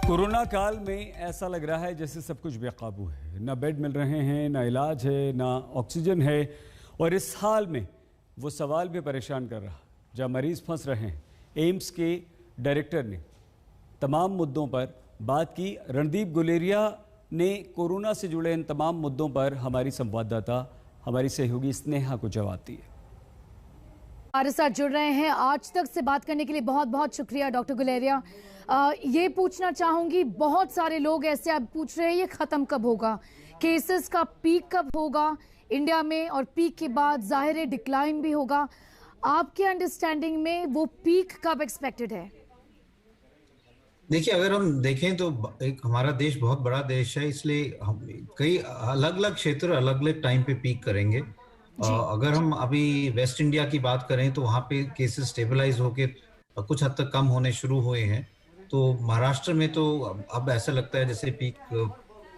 Corona काल में ऐसा लग रहा है जैसे सब कुछ बेकाबू है। ना बेड मिल रहे हैं, ना इलाज है, ना ऑक्सीजन है। और इस हाल में वो सवाल भी परेशान कर रहा जहाँ मरीज फंस रहे हैं। एम्स के डायरेक्टर ने तमाम मुद्दों पर बात की। रणदीप गुलेरिया ने कोरोना से जुड़े इन तमाम मुद्दों पर हमारी संवाददाता, हमारी सहयोगी स्नेहा को जवाब दिए। हमारे साथ जुड़ रहे हैं आज तक से बात करने के लिए बहुत बहुत शुक्रिया डॉक्टर गुलेरिया। ये पूछना चाहूंगी, बहुत सारे लोग ऐसे अब पूछ रहे हैं ये खत्म कब होगा, केसेस का पीक कब होगा इंडिया में, और पीक के बाद जाहिर है डिक्लाइन भी होगा। आपके अंडरस्टैंडिंग में वो पीक कब एक्सपेक्टेड है? देखिए, अगर हम देखें तो एक हमारा देश बहुत बड़ा देश है, इसलिए हम कई अलग अलग क्षेत्र अलग अलग टाइम पे पीक करेंगे। अगर हम अभी वेस्ट इंडिया की बात करें तो वहाँ पे केसेस स्टेबलाइज होके कुछ हद तक कम होने शुरू हुए हैं। तो महाराष्ट्र में तो अब ऐसा लगता है जैसे पीक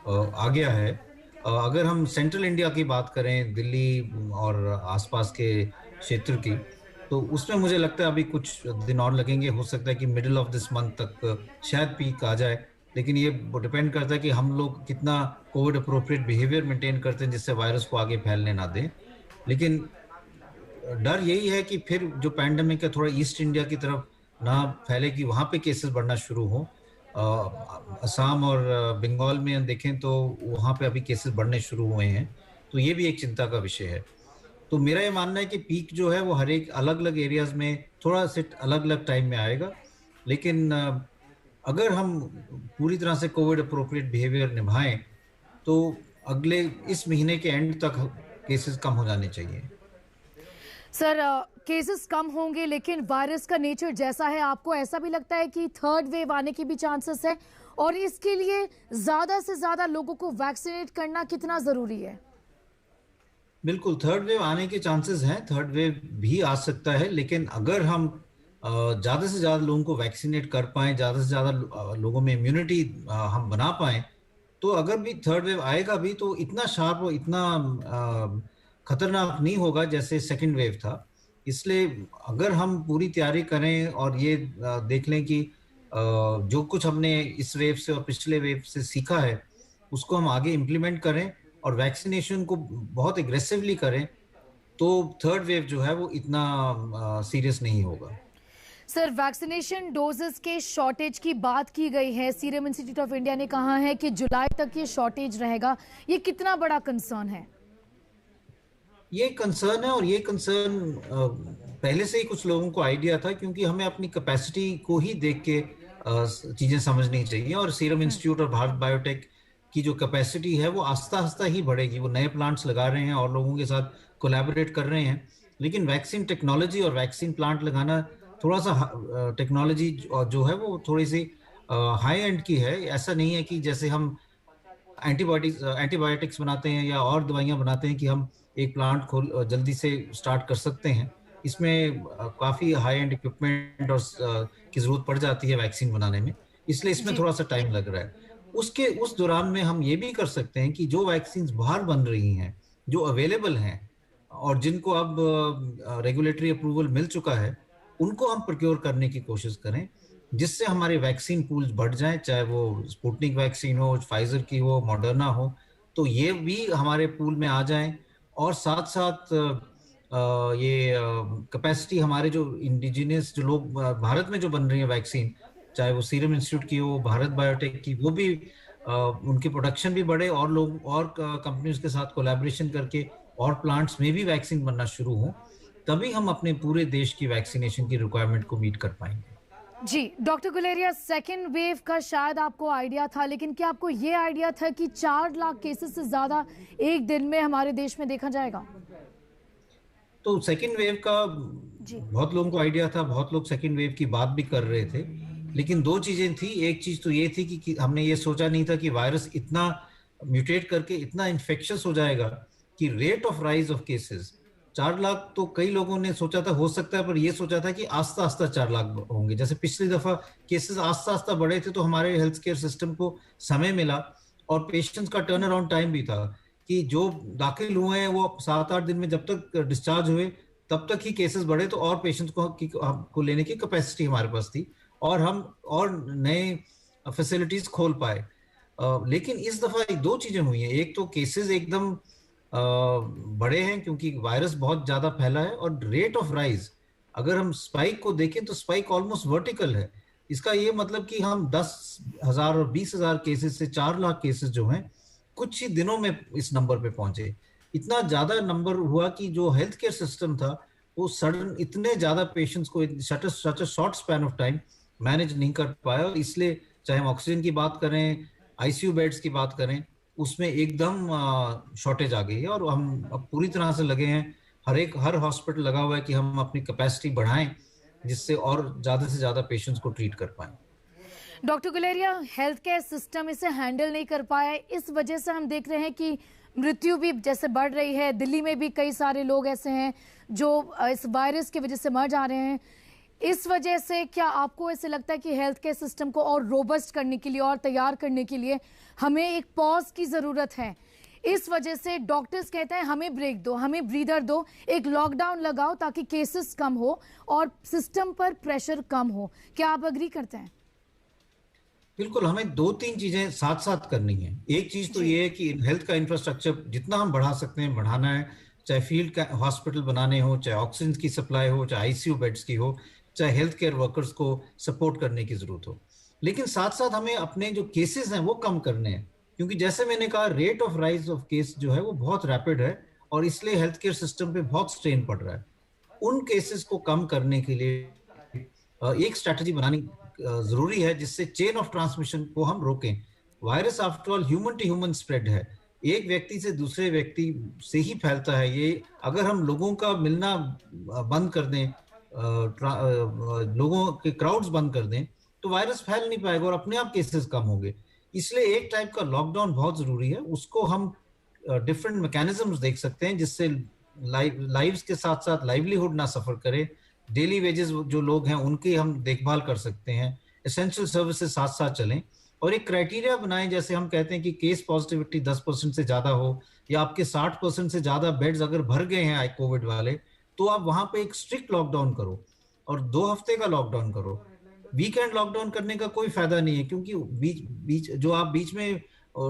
आ गया है। अगर हम सेंट्रल इंडिया की बात करें, दिल्ली और आसपास के क्षेत्र की, तो उसमें मुझे लगता है अभी कुछ दिन और लगेंगे। हो सकता है कि मिडिल ऑफ दिस मंथ तक शायद पीक आ जाए, लेकिन ये डिपेंड करता है कि हम लोग कितना कोविड अप्रोप्रिएट बिहेवियर मेंटेन करते हैं जिससे वायरस को आगे फैलने ना दें। लेकिन डर यही है कि फिर जो पैंडेमिक है थोड़ा ईस्ट इंडिया की तरफ ना फैले, कि वहाँ पे केसेस बढ़ना शुरू हो। असम और बंगाल में देखें तो वहाँ पे अभी केसेस बढ़ने शुरू हुए हैं, तो ये भी एक चिंता का विषय है। तो मेरा ये मानना है कि पीक जो है वो हर एक अलग अलग एरियाज में थोड़ा से अलग अलग टाइम में आएगा। लेकिन अगर हम पूरी तरह से कोविड अप्रोप्रिएट बिहेवियर निभाएं तो अगले इस महीने के एंड तक केसेस कम हो जाने चाहिए। सर, केसेस कम होंगे लेकिन वायरस का नेचर जैसा है, आपको ऐसा भी लगता है कि थर्ड वेव आने की भी चांसेस है, और इसके लिए ज्यादा से ज्यादा लोगों को वैक्सीनेट करना कितना जरूरी है? बिल्कुल, थर्ड वेव आने के चांसेस हैं, थर्ड वेव भी आ सकता है। लेकिन अगर हम ज़्यादा से ज़्यादा लोगों को वैक्सीनेट कर पाएँ, ज़्यादा से ज़्यादा लोगों में इम्यूनिटी हम बना पाएँ, तो अगर भी थर्ड वेव आएगा भी तो इतना शार्प और इतना खतरनाक नहीं होगा जैसे सेकंड वेव था। इसलिए अगर हम पूरी तैयारी करें और ये देख लें कि जो कुछ हमने इस वेव से और पिछले वेव से सीखा है उसको हम आगे इम्प्लीमेंट करें और वैक्सीनेशन को बहुत एग्रेसिवली करें, तो थर्ड वेव जो है वो इतना सीरियस नहीं होगा। सर, वैक्सीनेशन डोजेस के शॉर्टेज की बात की गई है। सीरम इंस्टीट्यूट ऑफ इंडिया ने कहा है कि जुलाई तक ये शॉर्टेज रहेगा। ये कितना बड़ा कंसर्न है? ये कंसर्न है, और ये कंसर्न पहले से ही कुछ लोगों को आइडिया था, क्योंकि हमें अपनी कैपेसिटी को ही देख के चीजें समझनी चाहिए। और सीरम इंस्टीट्यूट और भारत बायोटेक की जो कैपेसिटी है वो आस्ता आस्ता ही बढ़ेगी। वो नए प्लांट्स लगा रहे हैं और लोगों के साथ कोलैबोरेट कर रहे हैं। लेकिन वैक्सीन टेक्नोलॉजी और वैक्सीन प्लांट लगाना थोड़ा सा टेक्नोलॉजी जो है वो थोड़ी सी हाई एंड की है। ऐसा नहीं है कि जैसे हम एंटीबायोटिक्स बनाते हैं या और दवाइयां बनाते हैं कि हम एक प्लांट खोल जल्दी से स्टार्ट कर सकते हैं। इसमें काफी हाई एंड इक्विपमेंट और की जरूरत पड़ जाती है वैक्सीन बनाने में, इसलिए इसमें थोड़ा सा टाइम लग रहा है। उस दौरान में हम ये भी कर सकते हैं कि जो वैक्सीन बाहर बन रही हैं, जो अवेलेबल हैं और जिनको अब रेगुलेटरी अप्रूवल मिल चुका है, उनको हम प्रोक्योर करने की कोशिश करें, जिससे हमारे वैक्सीन पूल्स बढ़ जाएं, चाहे वो स्पुतनिक वैक्सीन हो, फाइजर की हो, मॉडर्ना हो, तो ये भी हमारे पूल में आ जाएं। और साथ साथ ये कैपेसिटी हमारे जो इंडिजिनियस जो लोग भारत में जो बन रही है वैक्सीन, चाहे वो सीरम इंस्टीट्यूट की हो, भारत बायोटेक की, वो भी उनकी प्रोडक्शन भी बढ़े और लोग और कंपनीज के साथ कोलैबोरेशन करके और प्लांट्स में भी वैक्सीन बनना शुरू हो, तभी हम अपने पूरे देश की वैक्सीनेशन की रिक्वायरमेंट को मीट कर पाएंगे। जी डॉक्टर गुलेरिया, सेकेंड वेव का शायद आपको आइडिया था, लेकिन क्या आपको ये आइडिया था कि 4 लाख केसेस से ज्यादा एक दिन में हमारे देश में देखा जाएगा? तो सेकेंड वेव का बहुत लोगों को आइडिया था, बहुत लोग सेकेंड वेव की बात भी कर रहे थे। लेकिन दो चीजें थी। एक चीज तो ये थी कि हमने ये सोचा नहीं था कि वायरस इतना म्यूटेट करके इतना इन्फेक्शियस हो जाएगा कि rate of rise of cases 4 lakh तो कई लोगों ने सोचा था हो सकता है, पर ये सोचा था कि आस्ता आस्ता 4 लाख होंगे। जैसे पिछली दफा केसेस आस्ता आस्ता बढ़े थे तो हमारे हेल्थ केयर सिस्टम को समय मिला और पेशेंट्स का टर्न अराउंड टाइम भी था कि जो दाखिल हुए हैं वो 7-8 दिन में जब तक डिस्चार्ज हुए तब तक ही केसेस बढ़े, तो और पेशेंट्स को लेने की कैपेसिटी हमारे पास थी और हम और नए फैसिलिटीज खोल पाए। लेकिन इस दफा एक दो चीजें हुई हैं। एक तो केसेस एकदम बड़े हैं क्योंकि वायरस बहुत ज्यादा फैला है, और रेट ऑफ राइज अगर हम स्पाइक को देखें तो स्पाइक ऑलमोस्ट वर्टिकल है। इसका ये मतलब कि हम 10,000 और 20,000 केसेस से 4 लाख केसेस जो हैं कुछ ही दिनों में इस नंबर पे पहुंचे। इतना ज्यादा नंबर हुआ कि जो हेल्थ केयर सिस्टम था वो सडन इतने ज्यादा पेशेंट्स को such a short span of time manage नहीं कर पाया, और इसलिए चाहे हम ऑक्सीजन की बात करें, आईसीयू बेड्स की बात करें, उसमें एकदम शॉर्टेज आ गई है। और हम अब पूरी तरह से लगे हैं, हर हॉस्पिटल लगा हुआ है कि हम अपनी कैपेसिटी बढ़ाएं जिससे और ज्यादा से ज्यादा पेशेंट्स को ट्रीट कर पाएं। Doctor Guleria, health care system इसे हैंडल नहीं कर पाया, इस वजह से हम देख रहे हैं कि मृत्यु भी जैसे बढ़ रही है। दिल्ली में भी कई सारे लोग ऐसे हैं जो इस वायरस की वजह से मर जा रहे हैं। इस वजह से क्या आपको ऐसे लगता है कि हेल्थ केयर सिस्टम को और रोबस्ट करने के लिए और तैयार करने के लिए हमें एक पॉज की ज़रूरत है? इस वजह से डॉक्टर्स कहते हैं हमें ब्रेक दो, हमें ब्रीदर दो, एक लॉकडाउन लगाओ ताकि केसेस कम हो और सिस्टम पर प्रेशर कम हो। क्या आप अग्री करते हैं? बिल्कुल, हमें दो तीन चीजें साथ साथ करनी है। एक चीज तो ये है कि हेल्थ का इंफ्रास्ट्रक्चर जितना हम बढ़ा सकते हैं बढ़ाना है, चाहे फील्ड का हॉस्पिटल बनाने हो, चाहे ऑक्सीजन की सप्लाई हो, चाहे आईसीयू बेड्स की हो, चाहे हेल्थ केयर वर्कर्स को सपोर्ट करने की जरूरत हो। लेकिन साथ साथ हमें अपने जो केसेस हैं वो कम करने हैं, क्योंकि जैसे मैंने कहा rate of rise of case जो है वो बहुत रैपिड है, और इसलिए हेल्थ केयर सिस्टम पे बहुत स्ट्रेन पड़ रहा है। उन केसेस को कम करने के लिए एक स्ट्रैटेजी बनानी जरूरी है जिससे चेन ऑफ ट्रांसमिशन को हम रोकें। Virus after all human to human spread है, एक व्यक्ति से दूसरे व्यक्ति से ही फैलता है। ये अगर हम लोगों का मिलना बंद कर दें, लोगों के क्राउड्स बंद कर दें, तो वायरस फैल नहीं पाएगा और अपने आप केसेस कम होंगे। इसलिए एक टाइप का लॉकडाउन बहुत जरूरी है। उसको हम डिफरेंट मैकेनिज्म्स देख सकते हैं जिससे लाइव्स के साथ साथ लाइवलीहुड ना सफर करे। डेली वेजेस जो लोग हैं उनकी हम देखभाल कर सकते हैं, एसेंशियल सर्विसेज साथ साथ चलें, और एक क्राइटेरिया बनाएं। जैसे हम कहते हैं कि केस पॉजिटिविटी 10% से ज्यादा हो, या आपके 60% से ज्यादा बेड्स अगर भर गए हैं कोविड वाले, तो आप वहां पे एक स्ट्रिक्ट लॉकडाउन करो और 2 हफ्ते का लॉकडाउन करो। वीकेंड लॉकडाउन करने का कोई फायदा नहीं है, क्योंकि बीच में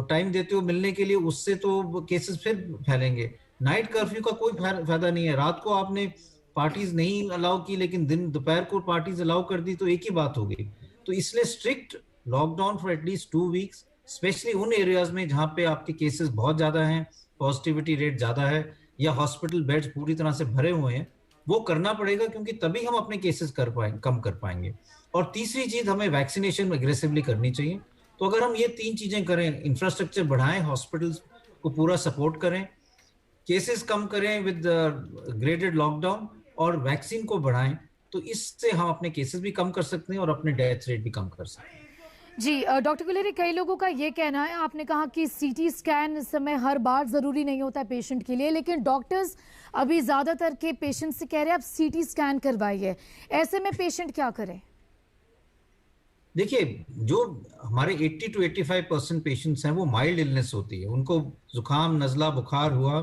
टाइम देते हो मिलने के लिए, उससे तो केसेस फिर फैलेंगे। नाइट कर्फ्यू का कोई फायदा नहीं है। रात को आपने पार्टीज नहीं अलाउ की लेकिन दोपहर को पार्टीज अलाउ कर दी, तो एक ही बात हो गई। तो इसलिए strict lockdown for at least 2 weeks, specially उन एरियाज में जहां पे आपके केसेस बहुत ज्यादा हैं, पॉजिटिविटी रेट ज्यादा है, या हॉस्पिटल बेड्स पूरी तरह से भरे हुए हैं, वो करना पड़ेगा, क्योंकि तभी हम अपने केसेस कम कर पाएंगे। और तीसरी चीज, हमें वैक्सीनेशन एग्रेसिवली करनी चाहिए। तो अगर हम ये 3 चीजें करें, इंफ्रास्ट्रक्चर बढ़ाएं, हॉस्पिटल्स को पूरा सपोर्ट करें, केसेस कम करें विद ग्रेडेड लॉकडाउन, और वैक्सीन को बढ़ाएं, तो इससे हम अपने केसेस भी कम कर सकते हैं और अपने डेथ रेट भी कम कर सकते हैं। जी डॉक्टर गुलेरिया, कई लोगों का ये कहना है, आपने कहा कि सीटी स्कैन इस समय हर बार जरूरी नहीं होता है पेशेंट के लिए, लेकिन डॉक्टर्स अभी ज्यादातर के पेशेंट से कह रहे हैं आप सीटी स्कैन करवाइए। ऐसे में पेशेंट क्या करे? देखिए, जो हमारे 80 to 85% पेशेंट्स हैं वो माइल्ड इलनेस होती है, उनको जुकाम, नजला, बुखार हुआ,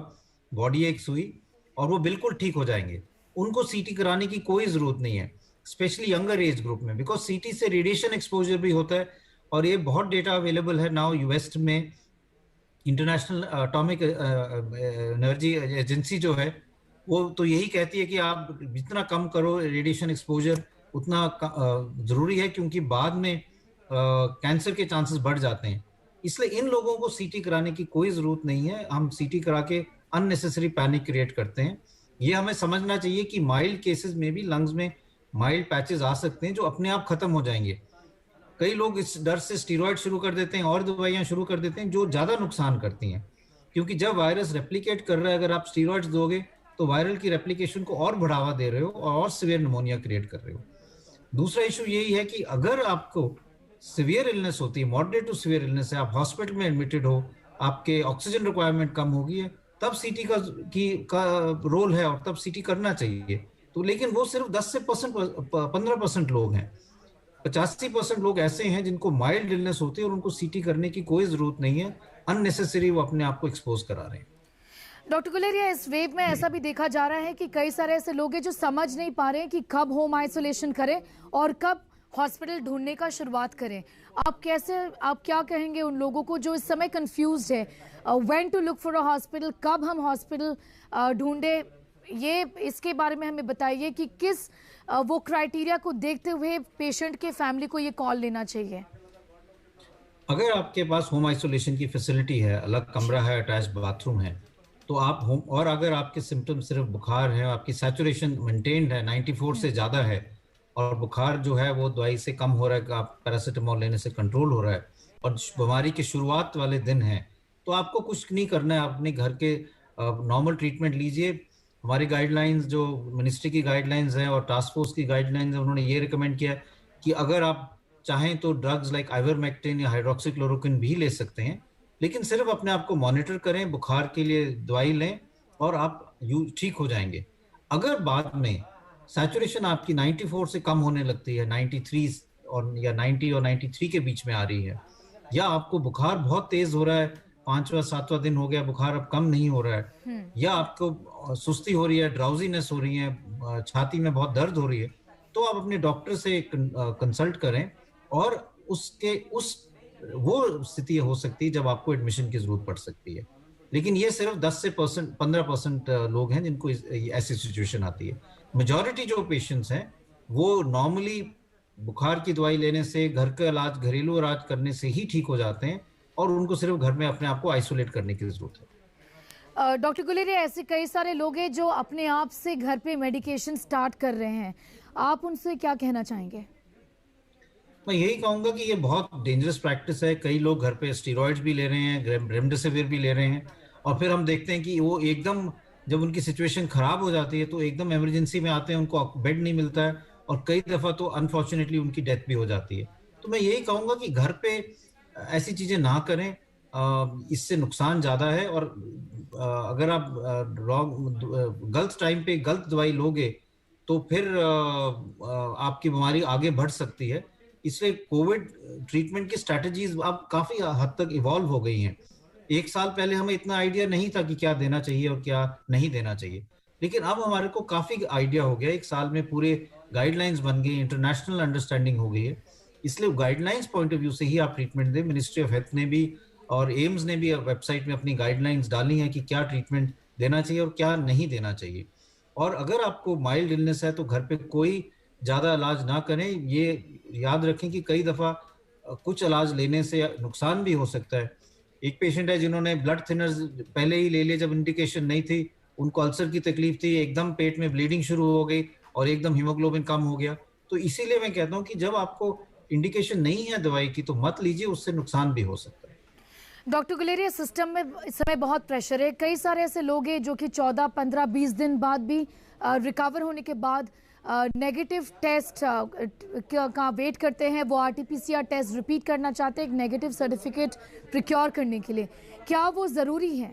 बॉडी एक्स हुई, और वो बिल्कुल ठीक हो जाएंगे। उनको सीटी कराने की कोई जरूरत नहीं है, स्पेशली यंगर एज ग्रुप में, बिकॉज सीटी से रेडिएशन एक्सपोजर भी होता है। और ये बहुत डेटा अवेलेबल है नाउ यूएस में। इंटरनेशनल एटॉमिक एनर्जी एजेंसी जो है वो तो यही कहती है कि आप जितना कम करो रेडिएशन एक्सपोजर उतना जरूरी है, क्योंकि बाद में कैंसर के चांसेस बढ़ जाते हैं। इसलिए इन लोगों को सीटी कराने की कोई जरूरत नहीं है। हम सीटी करा के अननेसेसरी पैनिक क्रिएट करते हैं। ये हमें समझना चाहिए कि माइल्ड केसेस में भी लंग्स में माइल्ड पैचेस आ सकते हैं जो अपने आप खत्म हो जाएंगे। कई लोग इस डर से स्टीरॉयड शुरू कर देते हैं और दवाइयां शुरू कर देते हैं जो ज्यादा नुकसान करती हैं, क्योंकि जब वायरस रेप्लिकेट कर रहा है, अगर आप स्टीरॉयड्स दोगे तो वायरल की रेप्लिकेशन को और बढ़ावा दे रहे हो और सीवियर निमोनिया क्रिएट कर रहे हो। दूसरा इशू यही है कि अगर आपको सीवियर इलनेस होती है, मॉडरेट टू सीवियर इलनेस है, आप हॉस्पिटल में एडमिटेड हो, आपके ऑक्सीजन रिक्वायरमेंट कम होगी है, तब सीटी का रोल है और तब सीटी करना चाहिए। तो लेकिन वो सिर्फ 10 से 15% लोग हैं। 85% लोग ऐसे हैं जिनको माइल्ड इलनेस होती है और उनको सीटी करने की कोई जरूरत नहीं है। अननेसेसरी वो अपने आप को एक्सपोज करा रहे हैं। डॉक्टर गुलेरिया, इस वेव में ऐसा भी देखा जा रहा है कि कई सारे ऐसे लोग हैं जो समझ नहीं पा रहे हैं कि कब होम आइसोलेशन करें और कब हॉस्पिटल ढूंढने का शुरुआत करें। आप क्या कहेंगे उन लोगों को जो इस समय कंफ्यूज्ड है, when to look for a hospital, कब हम हॉस्पिटल ढूंढे, ये इसके बारे में हमें बताइए कि किस वो क्राइटेरिया को देखते हुए पेशेंट के फैमिली को ये कॉल लेना चाहिए। अगर आपके पास होम आइसोलेशन की फैसिलिटी है, अलग कमरा है, अटैच बाथरूम है, तो आप होम, और अगर आपके सिम्टम सिर्फ बुखार है, आपकी सैचुरेशन मेंटेन्ड है, 94 से ज़्यादा है, और बुखार जो है वो दवाई से कम हो रहा है, आप पैरासीटामोल लेने से कंट्रोल हो रहा है, और बीमारी के शुरुआत वाले दिन है, तो आपको कुछ नहीं करना है। आप अपने घर के नॉर्मल ट्रीटमेंट लीजिए। हमारी गाइडलाइंस, जो मिनिस्ट्री की गाइडलाइंस हैं और टास्क फोर्स की गाइडलाइंस हैं, उन्होंने ये रिकमेंड किया है कि अगर आप चाहें तो ड्रग्स लाइक आइवरमेक्टिन या हाइड्रोक्सीक्लोरोक्विन भी ले सकते हैं, लेकिन सिर्फ अपने आप को मॉनिटर करें, बुखार के लिए दवाई लें और आप ठीक हो जाएंगे। अगर बाद में सैचुरेशन आपकी 94 से कम होने लगती है, 93 और या 90 और 93 के बीच में आ रही है, या आपको बुखार बहुत तेज हो रहा है, 5वां 7वां दिन हो गया, बुखार अब कम नहीं हो रहा है, या आपको सुस्ती हो रही है, ड्राउजीनेस हो रही है, छाती में बहुत दर्द हो रही है, तो आप अपने डॉक्टर से कंसल्ट करें। और वो स्थिति हो सकती है जब आपको एडमिशन की जरूरत पड़ सकती है, लेकिन ये सिर्फ 10 से 15% लोग हैं जिनको ऐसी सिचुएशन आती है। मेजॉरिटी जो पेशेंट्स हैं वो नॉर्मली बुखार की दवाई लेने से, घर का इलाज, घरेलू इलाज करने से ही ठीक हो जाते हैं, और उनको सिर्फ घर में अपने आप को आइसोलेट करने की जरूरत है। डॉक्टर गुलेरिया, ऐसे कई सारे लोग हैं जो अपने आप से घर पे मेडिकेशन स्टार्ट कर रहे हैं, आप उनसे क्या कहना चाहेंगे? मैं यही कहूंगा कि ये बहुत डेंजरस प्रैक्टिस है। कई लोग घर पे स्टेरॉइड्स भी ले रहे हैं, रेमडेसिविर भी ले रहे हैं, और फिर हम देखते हैं कि वो एकदम जब उनकी सिचुएशन खराब हो जाती है तो एकदम इमरजेंसी में आते हैं, उनको बेड नहीं मिलता है, और कई दफ़ा तो अनफॉर्चुनेटली उनकी डेथ भी हो जाती है। तो मैं यही कहूँगा कि घर पे ऐसी चीज़ें ना करें, इससे नुकसान ज़्यादा है। और अगर आप गलत टाइम पे गलत दवाई लोगे तो फिर आपकी बीमारी आगे बढ़ सकती है। इसलिए कोविड ट्रीटमेंट की स्ट्रैटेजीज अब काफ़ी हद तक इवॉल्व हो गई हैं। 1 साल पहले हमें इतना आइडिया नहीं था कि क्या देना चाहिए और क्या नहीं देना चाहिए, लेकिन अब हमारे को काफ़ी आइडिया हो गया। 1 साल में पूरे गाइडलाइंस बन गई, इंटरनेशनल अंडरस्टैंडिंग हो गई है। इसलिए गाइडलाइंस पॉइंट ऑफ व्यू से ही आप ट्रीटमेंट दें। मिनिस्ट्री ऑफ हेल्थ ने भी और एम्स ने भी वेबसाइट में अपनी गाइडलाइंस डाली हैं कि क्या ट्रीटमेंट देना चाहिए और क्या नहीं देना चाहिए। और अगर आपको माइल्ड इलनेस है तो घर पे कोई ज़्यादा इलाज ना करें। ये याद रखें कि कई दफ़ा कुछ इलाज लेने से नुकसान भी हो सकता है। एक पेशेंट है जिन्होंने ब्लड थिनर्स पहले ही ले लिए जब इंडिकेशन नहीं थी, उनको अल्सर की तकलीफ थी, एकदम पेट में ब्लीडिंग शुरू हो गई और एकदम हीमोग्लोबिन कम हो गया। तो इसीलिए मैं कहता हूँ कि जब आपको इंडिकेशन नहीं है दवाई की तो मत लीजिए, उससे नुकसान भी हो सकता है। डॉक्टर गुलेरिया, सिस्टम में इस समय बहुत प्रेशर है। कई सारे ऐसे लोग हैं जो कि 14, 15, 20 दिन बाद भी रिकवर होने के बाद नेगेटिव टेस्ट का वेट करते हैं। वो RT-PCR टेस्ट रिपीट करना चाहते हैं एक नेगेटिव सर्टिफिकेट प्रिक्योर करने के लिए। क्या वो ज़रूरी है?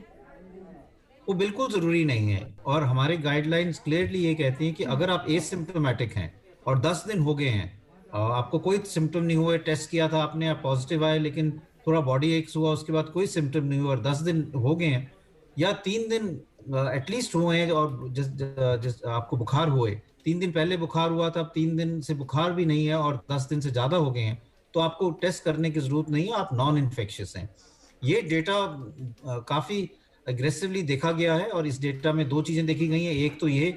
वो बिल्कुल ज़रूरी नहीं है, और हमारे गाइडलाइंस क्लियरली ये कहती हैं कि अगर आप एसिम्प्टोमेटिक हैं और 10 दिन हो गए हैं, आपको कोई सिम्टम नहीं हुए, टेस्ट किया था आपने, आप पॉजिटिव आए, लेकिन थोड़ा बॉडी एक्स हुआ, उसके बाद कोई सिम्टम नहीं हुआ और 10 दिन हो गए हैं, या 3 दिन एटलीस्ट हुए हैं, और जिस आपको बुखार हुए 3 दिन पहले बुखार हुआ था, अब 3 दिन से बुखार भी नहीं है और 10 दिन से ज़्यादा हो गए हैं, तो आपको टेस्ट करने की ज़रूरत नहीं है, आप नॉन इन्फेक्शियस हैं। ये डेटा काफ़ी एग्रेसिवली देखा गया है, और इस डेटा में 2 चीज़ें देखी गई हैं। एक तो ये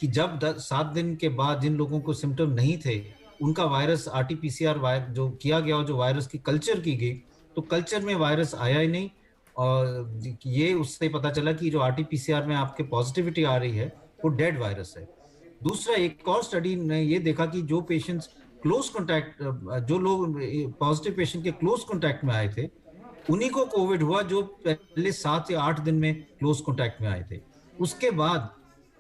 कि जब 7 दिन के बाद जिन लोगों को सिम्टम नहीं थे, उनका वायरस RT-PCR जो किया गया और जो वायरस की कल्चर की गई, तो कल्चर में वायरस आया ही नहीं, और ये उससे पता चला कि जो RT-PCR में आपके पॉजिटिविटी आ रही है वो डेड वायरस है। दूसरा, एक और स्टडी ने ये देखा कि जो पेशेंट्स क्लोज कॉन्टैक्ट, जो लोग पॉजिटिव पेशेंट के क्लोज कॉन्टैक्ट में आए थे, उन्हीं को कोविड हुआ जो पहले 7 या 8 दिन में क्लोज कॉन्टैक्ट में आए थे। उसके बाद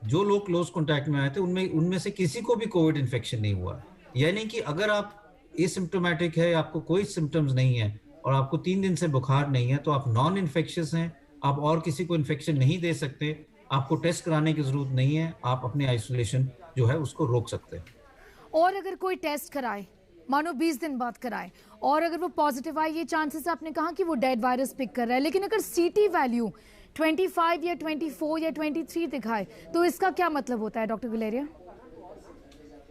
जो लोग क्लोज कॉन्टैक्ट में आए थे उनमें से किसी को भी कोविड इन्फेक्शन नहीं हुआ। यानी कि अगर आप एसिम्प्टोमेटिक है, आपको कोई सिम्टम्स नहीं है और आपको 3 दिन से बुखार नहीं है, तो आप नॉन इन्फेक्शियस हैं, आप और किसी को इन्फेक्शन नहीं दे सकते, आपको टेस्ट कराने की जरूरत नहीं है, आप अपने आइसोलेशन जो है उसको रोक सकते हैं। और अगर कोई टेस्ट कराए, मानो 20 दिन बाद कराए, और अगर वो पॉजिटिव आए, ये चांसेस आपने कहा कि वो डेड वायरस पिक कर रहा है, लेकिन अगर CT वैल्यू 25 या 24 या 23 दिखाए, तो इसका क्या मतलब होता है डॉक्टर गुलेरिया?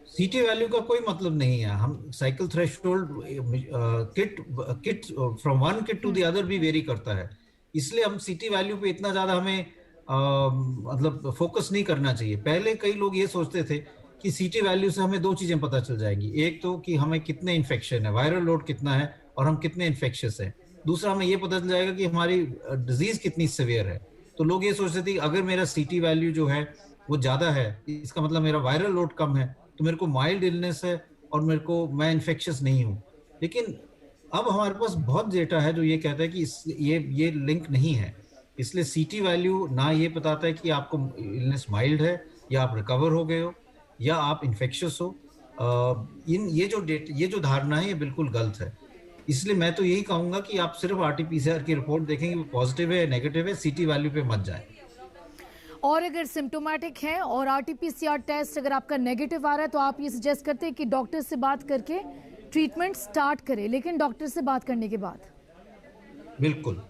सीटी वैल्यू का कोई मतलब नहीं है। हम cycle threshold kit kit from one kit to the other भी वेरी करता है, इसलिए हम सीटी वैल्यू पे इतना ज्यादा हमें मतलब फोकस नहीं करना चाहिए। पहले कई लोग ये सोचते थे कि सीटी वैल्यू से हमें दो चीजें पता चल जाएंगी, एक तो कि हमें कितने इन्फेक्शन है, वायरल लोड कितना है और हम कितने इन्फेक्शियस हैं, दूसरा हमें ये पता चल जाएगा कि हमारी डिजीज कितनी सिवियर है। तो लोग ये सोचते थे कि अगर मेरा सीटी वैल्यू जो है वो ज्यादा है, इसका मतलब मेरा वायरल लोड कम है, तो मेरे को माइल्ड इलनेस है और मैं इन्फेक्शियस नहीं हूँ। लेकिन अब हमारे पास बहुत डेटा है जो ये कहता है कि ये लिंक नहीं है। इसलिए सीटी वैल्यू ना ये बताता है कि आपको इलनेस माइल्ड है या आप रिकवर हो गए हो या आप इन्फेक्शियस हो। ये जो धारणा है ये बिल्कुल गलत है। इसलिए मैं तो यही कहूंगा कि आप सिर्फ आरटीपीसीआर की रिपोर्ट देखेंगे, वो पॉजिटिव है नेगेटिव है, सीटी वैल्यू पे मत जाए। और अगर सिम्टोमेटिक है और आरटीपीसीआर टेस्ट अगर आपका नेगेटिव आ रहा है तो आप ये सजेस्ट करते हैं कि डॉक्टर से बात करके ट्रीटमेंट स्टार्ट करें, लेकिन डॉक्टर से बात करने के बाद। बिल्कुल।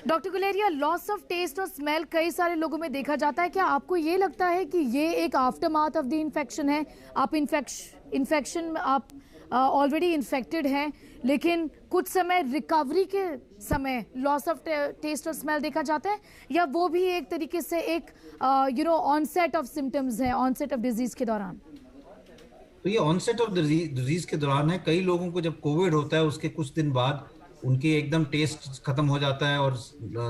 Doctor Guleria, loss of taste और स्मेल कई सारे लोगों में देखा जाता है, क्या आपको ये लगता है कि ये एक आफ्टरमाथ ऑफ द इन्फेक्शन है? आप इन्फेक्शन में आप ऑलरेडी इन्फेक्टेड हैं, लेकिन कुछ समय रिकवरी के समय लॉस ऑफ टेस्ट और स्मेल देखा जाता है, या वो भी एक तरीके से एक ऑनसेट ऑफ सिम्टम्स है, ऑनसेट ऑफ डिजीज के दौरान? तो ये ऑनसेट ऑफ डिजीज के दौरान है। कई लोगों को जब कोविड होता है उसके कुछ दिन बाद उनके एकदम टेस्ट खत्म हो जाता है और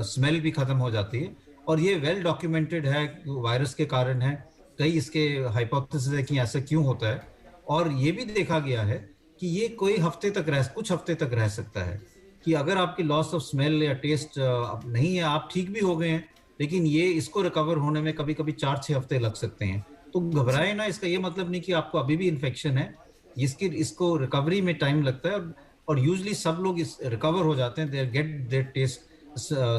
स्मेल भी खत्म हो जाती है, और ये वेल डॉक्यूमेंटेड है, वायरस के कारण है। कई इसके हाइपोथेसिस है कि ऐसा क्यों होता है, और ये भी देखा गया है कि ये कुछ हफ्ते तक रह सकता है। कि अगर आपकी लॉस ऑफ स्मेल या टेस्ट नहीं है, आप ठीक भी हो गए हैं, लेकिन इसको रिकवर होने में कभी कभी 4-6 हफ्ते लग सकते हैं। तो घबराए ना, इसका ये मतलब नहीं कि आपको अभी भी इन्फेक्शन है। इसको रिकवरी में टाइम लगता है, और यूजली सब लोग इस रिकवर हो जाते हैं, they get their taste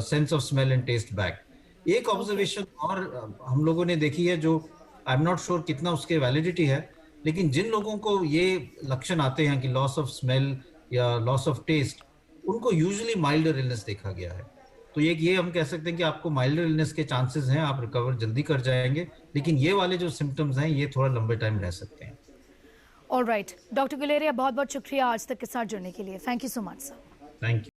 sense of smell and taste back. एक ऑब्जर्वेशन और हम लोगों ने देखी है, जो आई एम नॉट श्योर कितना उसके वैलिडिटी है, लेकिन जिन लोगों को ये लक्षण आते हैं कि लॉस ऑफ स्मेल या लॉस ऑफ टेस्ट, उनको यूजुअली माइल्डर इलनेस देखा गया है। तो ये हम कह सकते हैं कि आपको माइल्डर इलनेस के चांसेस हैं, आप रिकवर जल्दी कर जाएंगे, लेकिन ये वाले जो सिम्टम्स हैं ये थोड़ा लंबे टाइम रह सकते हैं। ऑलराइट, डॉक्टर गुलेरिया, बहुत बहुत शुक्रिया आज तक के साथ जुड़ने के लिए। Thank you so much sir. Thank you.